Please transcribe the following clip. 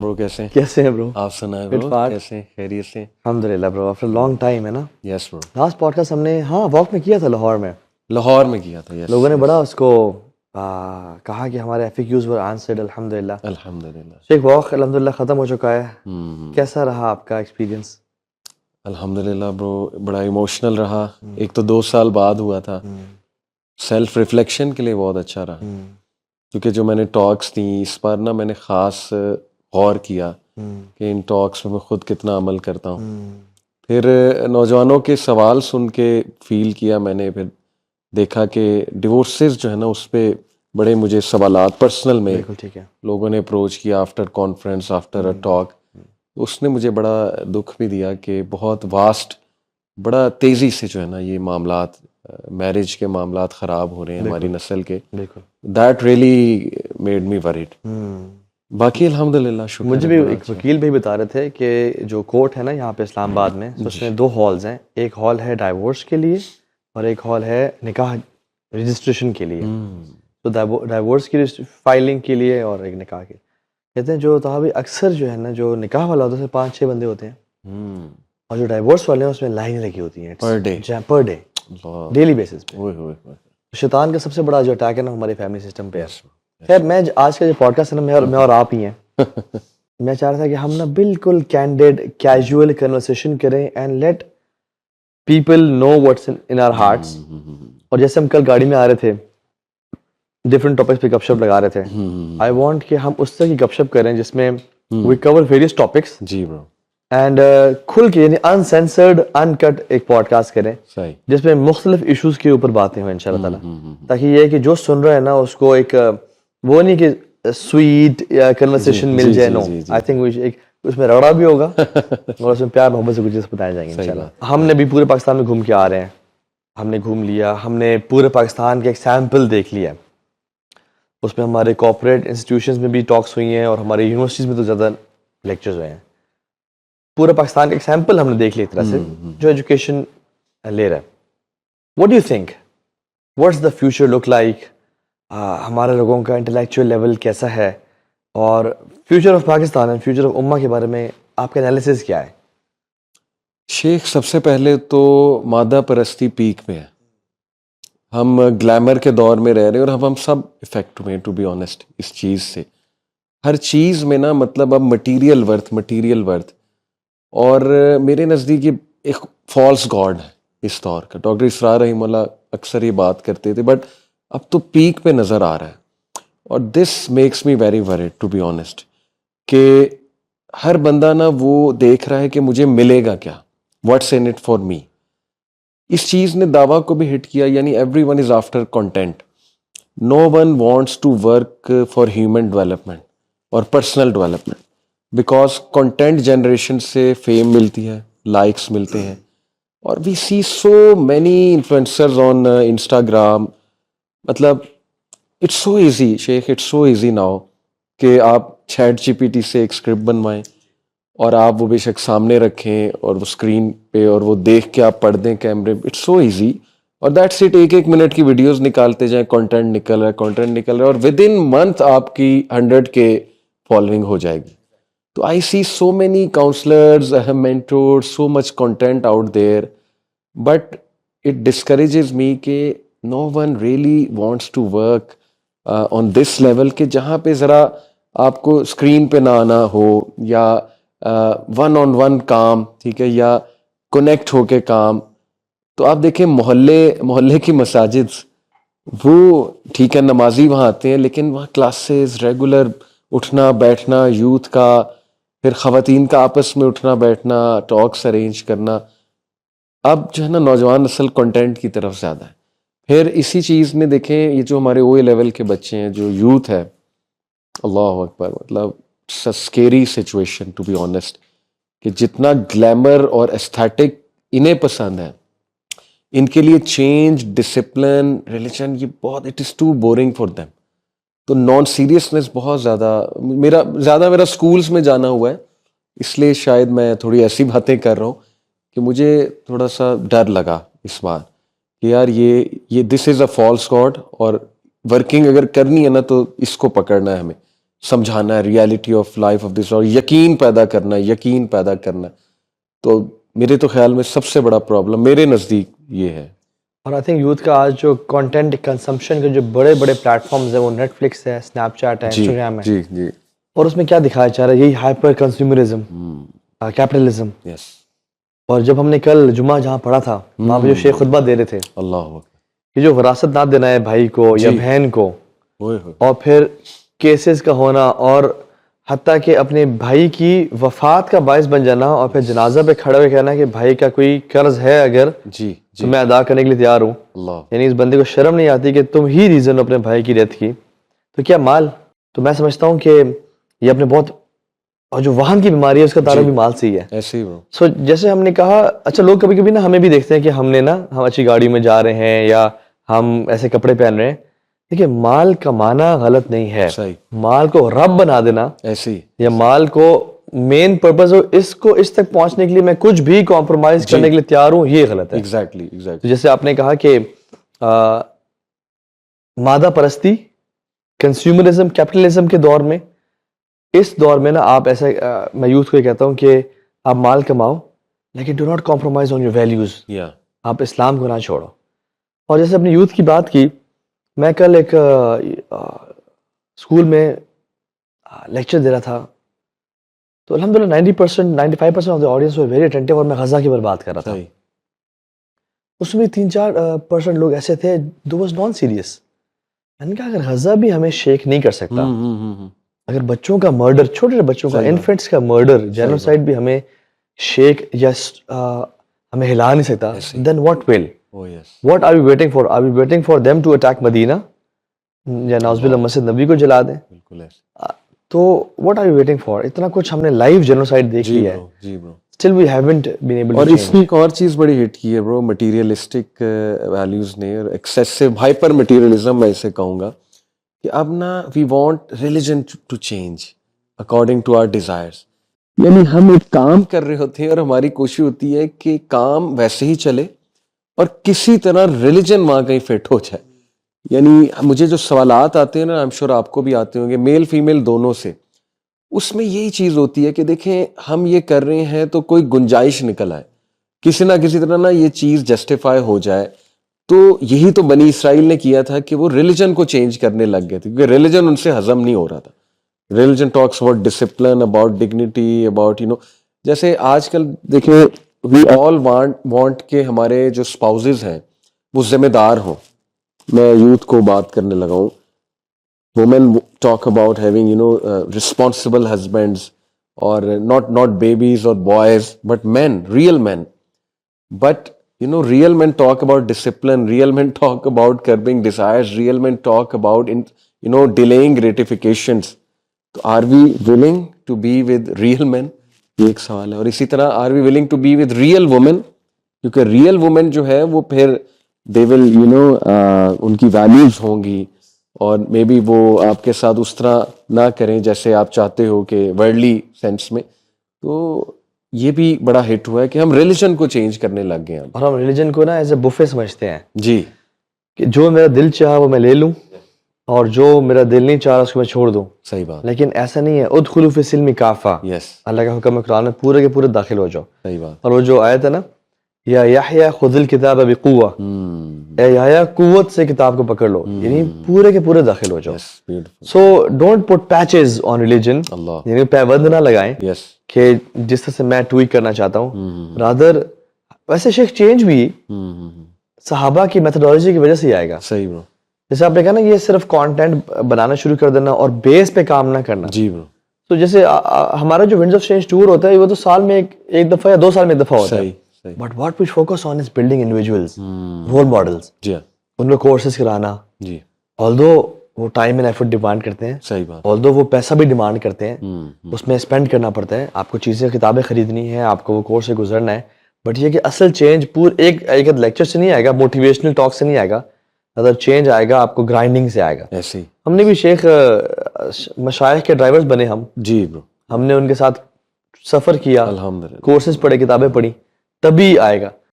برو کیسے کیسے ہیں برو؟ آپ سنائیں Good برو part. کیسے خیریت سے؟ الحمدللہ برو، آفٹر لانگ ٹائم ہے نا. یس برو، لاسٹ پوڈ کاسٹ ہم نے واک میں کیا تھا لاہور میں. لاہور میں کیا تھا. یس لوگوں نے بڑا اس کو کہا کہ ہمارے FAQs ور آنسرڈ الحمدللہ. الحمدللہ. ایک واک الحمدللہ ختم ہو چکا ہے. کیسا رہا آپ کا ایکسپیرینس؟ الحمدللہ برو بڑا ایموشنل رہا. ایک تو 2 سال بعد ہوا تھا. سیلف ریفلیکشن کے لیے بہت اچھا رہا، کیونکہ جو میں نے ٹاکس تھیں اس پر نا میں نے خاص غور کیا کہ ان ٹاکس میں خود کتنا عمل کرتا ہوں. پھر نوجوانوں کے سوال سن کے فیل کیا میں نے، پھر دیکھا کہ ڈیورسز جو ہے نا اس پہ بڑے مجھے سوالات پرسنل میں بالکل ٹھیک ہے. لوگوں نے اپروچ کیا after conference after a talk. اس نے مجھے بڑا دکھ بھی دیا کہ بہت واسٹ بڑا تیزی سے جو ہے نا یہ معاملات میرج کے معاملات خراب ہو رہے ہیں ہماری نسل کے. بالکل that really made me word. باقی الحمدللہ شکر. مجھے بھی ایک وکیل بھی بتا رہے تھے کہ جو کورٹ ہے نا یہاں پہ اسلام آباد میں، اس میں 2 ہالز ہیں. ایک ہال ہے ڈائیورس کے لیے اور ایک ہال ہے نکاح رجسٹریشن کے لیے. تو ڈائیورس کی فائلنگ کے لیے اور ایک نکاح کے. کہتے ہیں جو تحابی اکثر جو ہے نا جو نکاح والا ہوتا ہے 5-6 بندے ہوتے ہیں، اور جو ڈائیورس والے ہیں اس میں لائنیں لگی ہوتی ہیں پر ڈے ڈیلی بیسس پہ. شیطان کا سب سے بڑا جو اٹیک ہے نا ہمارے فیملی سسٹم پہ ہے. خیر میں آج کا جو پوڈ کاسٹ ہے نا میں اور آپ ہی ہیں. میں چاہ رہا تھا کہ ہم نا بالکل کینڈیڈ کیجول کنورسیشن کریں and let people know what's in our hearts. اور جیسے ہم کل گاڑی میں آ رہے تھے ڈفرنٹ ٹاپکس پہ گپ شپ لگا رہے تھے. آئی وانٹ کہ ہم اس طرح کی گپ شپ کریں جس میں وی کور ویریس ٹاپکس جی برو، اینڈ کھل کے یعنی انسینسرڈ ان کٹ ایک پوڈ کاسٹ کریں صحیح، جس میں مختلف ایشوز کے اوپر باتیں ہوں انشاءاللہ تعالیٰ. تاکہ یہ کہ جو سن رہے ہیں نا اس کو ایک وہ نہیں کہ سویٹ یا کنورسیشن مل جائے. نو آئی تھنک اس میں رگڑا بھی ہوگا اور اس میں پیار محبت سے کچھ چیز بتایا جائیں گے انشاءاللہ. ہم نے بھی پورے پاکستان میں گھوم کے آ رہے ہیں. ہم نے گھوم لیا، ہم نے پورے پاکستان کا ایک سیمپل دیکھ لیا. اس میں ہمارے کارپوریٹ انسٹیٹیوشنز میں بھی ٹاکس ہوئی ہیں اور ہمارے یونیورسٹیز میں تو زیادہ لیکچرز ہوئے ہیں. پورے پاکستان کا ایک سیمپل ہم نے دیکھ لیا ایک طرح سے جو ایجوکیشن لے رہا ہے. What do you think what's the future look like? ہمارے لوگوں کا انٹلیکچوئل لیول کیسا ہے اور future of Pakistan and future of امہ کے بارے میں آپ کا انالیسس کیا ہے؟ شیخ سب سے پہلے تو مادہ پرستی پیک پہ ہے. ہم گلیمر کے دور میں رہ رہے ہیں اور ہم سب افیکٹ ہوئے ٹو بی آنیسٹ اس چیز سے. ہر چیز میں نا مطلب اب مٹیریل ورتھ اور میرے نزدیک یہ ایک فالس گاڈ ہے اس دور کا. ڈاکٹر اسرار رحمہ اللہ اکثر یہ بات کرتے تھے بٹ اب تو پیک پہ نظر آ رہا ہے. اور this makes me very weird to be honest کہ ہر بندہ نا وہ دیکھ رہا ہے کہ مجھے ملے گا کیا، what's in it for me. اس چیز نے دعویٰ کو بھی ہٹ کیا، یعنی everyone is after content. No one wants to work for human development اور personal development, because content generation سے فیم ملتی ہے، لائکس ملتے ہیں. اور we see so many influencers on Instagram. مطلب it's so easy Sheikh, it's so easy now کہ آپ چیٹ GPT سے ایک اسکرپٹ بنوائیں اور آپ وہ بے شک سامنے رکھیں اور وہ اسکرین پہ اور وہ دیکھ کے آپ پڑھ دیں کیمرے. اٹس سو ایزی اور دیٹس اٹ. 1 منٹ کی ویڈیوز نکالتے جائیں، کانٹینٹ نکل رہا ہے اور ود ان منتھ آپ کی 100K فالوئنگ ہو جائے گی. تو I see so many counsellors, mentors, so much content out there, but it discourages me کہ no one really wants to work on this level کہ جہاں پہ ذرا آپ کو اسکرین پہ نہ آنا ہو یا ون آن ون کام، ٹھیک ہے، یا کنیکٹ ہو کے کام. تو آپ دیکھیں محلے کی مساجد، وہ ٹھیک ہے نمازی وہاں آتے ہیں لیکن وہاں کلاسز ریگولر اٹھنا بیٹھنا یوتھ کا، پھر خواتین کا آپس میں اٹھنا بیٹھنا، ٹاکس ارینج کرنا. اب جو ہے نا نوجوان نسل کنٹینٹ کی طرف زیادہ ہے. پھر اسی چیز میں دیکھیں یہ جو ہمارے OA لیول کے بچے ہیں، جو یوتھ ہے، اللہ اکبر، مطلب scary situation to be honest کہ جتنا گلیمر اور ایستھیٹک انہیں پسند ہے، ان کے لیے چینج، ڈسپلن، ریلیجن یہ بہت it is too boring for them. تو نان سیریسنس بہت میرا اسکولس میں جانا ہوا ہے، اس لیے شاید میں تھوڑی ایسی باتیں کر رہا ہوں کہ مجھے تھوڑا سا ڈر لگا اس بار کہ یار یہ دس از اے فالس گاڈ اور ورکنگ اگر کرنی ہے نا تو اس کو پکڑنا ہے ہمیں. समझाना है reality of life of this, और यकीन पैदा करना है. तो मेरे तो ख्याल में सबसे बड़ा प्रॉब्लम मेरे नज़दीक ये है. और आई थिंक यूथ का आज जो कंटेंट कंजम्पशन के जो बड़े बड़े प्लेटफॉर्म्स हैं, वो नेटफ्लिक्स है, स्नैपचैट है, इंस्टाग्राम है, जी जी. और उसमें क्या दिखाया जा रहा है, यही हाइपर कंज्यूमरिज्म, कैपिटलिज्म. यस. और जब हमने कल जुमा जहाँ पढ़ा था, वहाँ पे जो शेख खुतबा दे रहे थे अल्लाह अकबर. कि जो विरासत ना देना है भाई को या जी. बहन को, ओए होए. और फिर केसेस का होना, और हत्ता कि अपने भाई की वफात का बायस बन जाना, और फिर जनाजा पे खड़े हुए कहना कि भाई का कोई कर्ज है अगर जी तो मैं अदा करने के लिए तैयार हूँ. अल्लाह. यानी इस बंदे को शर्म नहीं आती कि तुम ही रीज़न अपने भाई की डेथ की, तो क्या माल. तो मैं समझता हूँ कि ये अपने बहुत, और जो वाहन की बीमारी है उसका ताल्लुक भी माल से ही है. ऐसे ही ब्रो. सो जैसे हमने कहा, अच्छा लोग कभी कभी ना हमें भी देखते हैं कि हमने ना, हम अच्छी गाड़ी में जा रहे हैं या हम ऐसे कपड़े पहन रहे हैं. देखिए, माल कमाना गलत नहीं है, सही. माल को रब बना देना ऐसे ही. या माल को मेन पर्पस हो, इसको इस तक पहुंचने के लिए मैं कुछ भी कॉम्प्रोमाइज करने के लिए तैयार हूं, ये गलत है. एग्जैक्टली तो एग्जैक्टली. जैसे आपने कहा कि मादा परस्ती, कंज्यूमरिज्म, कैपिटलिज्म के दौर में, इस दौर में ना आप ऐसे मैं यूथ को ये कहता हूँ कि आप माल कमाओ लेकिन do not compromise on your values. या. आप इस्लाम को ना छोड़ो. और जैसे अपनी यूथ की बात की, मैं कल एक स्कूल में लेक्चर दे रहा था, तो अल्हम्दुलिल्लाह 90% 95% of the audience were very attentive, और मैं गजा की बात कर रहा था. सही. उसमें 3-4% लोग ऐसे थे दो वाज नॉन सीरियस. मैंने कहा अगर गजा भी हमें शेक नहीं कर सकता, अगर बच्चों का मर्डर, छोटे छोटे बच्चों का, सही बात. इन्फेंट्स का मर्डर, जेनोसाइड भी हमें शेक या हमें हिला नहीं सकता, ऐसे. Then what will, Oh yes. What are we waiting for? Are we waiting for them to attack Medina या नाउज़ुबिल्लाह मस्जिद नबी को जला दें? बिल्कुल ऐसे. तो what are you waiting for? इतना कुछ हमने लाइव जेनोसाइड देख जी लिया है, ब्रो. जी bro. Still we haven't been able to और चेंज. इसमें एक और चीज बड़ी हिट की है ब्रो, मटेरियलिस्टिक वैल्यूज ने, और एक्सेसिव हाइपर मटेरियलिज्म मैं इसे कहूँगा, कि अब ना we want religion to change according to our desires. यानी हम एक काम कर रहे होते हैं और हमारी कोशिश होती है कि काम वैसे ही चले और किसी तरह रिलीजन वहाँ कहीं फिट हो जाए. यानी मुझे जो सवालात आते हैं ना, आई एम श्योर आपको भी आते होंगे, मेल फीमेल दोनों से, उसमें यही चीज़ होती है कि देखें हम ये कर रहे हैं तो कोई गुंजाइश निकल आए, किसी ना किसी तरह ना ये चीज़ जस्टिफाई हो जाए. तो यही तो बनी इसराइल ने किया था कि वो रिलीजन को चेंज करने लग गए थे, क्योंकि रिलीजन उनसे हजम नहीं हो रहा था. Religion talks about discipline, about dignity, about जैसे आजकल देखिए वी ऑल वांट के हमारे जो स्पाउसेस हैं वो जिम्मेदार हों. मैं यूथ को बात करने लगा हूँ. Women talk about having responsible husbands, और नॉट बेबीज और boys but man, real man. But real men talk about discipline, real men talk about curbing desires, real men talk about delaying gratifications. तो are we willing to be with real men? ये एक सवाल है. और इसी तरह are we willing to be with real women? क्योंकि real women जो है वो फिर they will उनकी values होंगी, और मे बी वो आपके साथ उस तरह ना करें जैसे आप चाहते हो कि वर्ल्डली सेंस में. तो ये भी बड़ा हिट हुआ है कि हम रिलीजन को चेंज करने लग गए हैं. और हम रिलीजन को ना एज ए बुफे समझते हैं जी. कि जो मेरा दिल चाहा वो मैं ले लूं, और जो मेरा दिल नहीं चाह रहा उसको मैं छोड़ दूं. सही बात. लेकिन ऐसा नहीं है. उदखुलू फी सिल्मी काफा, यस. अल्लाह का हुक्म है कुरान में, पूरे के पूरे दाखिल हो जाओ. सही बात. और वो जो आयत है ना, या याह्या खुदिल किताब बिकुव्वा, ए याह्या कुव्वत से किताब को पकड़ लो, यानी पूरे के पूरे दाखिल हो जाओ. Yes, beautiful. So don't put patches on religion, अल्लाह. यानी पैबंद ना लगाएं Yes. कि जिस तरह से मैं ट्वीट करना चाहता हूँ. रादर वैसे शेख चेंज भी सहाबा की मेथोडोलॉजी की वजह से ही आएगा. सही ब्रो. जैसे आपने कहा ना, ये सिर्फ कंटेंट बनाना शुरू कर देना और बेस पे काम ना करना. जी ब्रो. तो जैसे हमारा जो विंड्स ऑफ चेंज टूर होता है वो तो साल में एक दफा या 2 साल में एक दफा होता है. सही. But what we focus on is building individuals, role models, जी. उनको कोर्सेज कराना. जी. ऑल्दो वो टाइम एंड एफर्ट डिमांड करते हैं, सही बात. ऑल्दो वो पैसा भी डिमांड करते हैं, उसमें स्पेंड करना पड़ता है. आपको चीज़ें, किताबें खरीदनी है, आपको वो कोर्स से गुजरना है. बट ये कि असल चेंज पूरे एक लेक्चर से नहीं आएगा, मोटिवेशनल टॉक से नहीं आएगा. अदर चेंज आएगा आपको ग्राइंडिंग से आएगा. ऐसे ही. हमने भी शेख मशाइख के ड्राइवर्स बने हम. जी ब्रो. हमने उनके साथ सफ़र किया, अल्हम्दुलिल्लाह. कोर्सेज पढ़े, किताबें पढ़ी, तभी आएगा.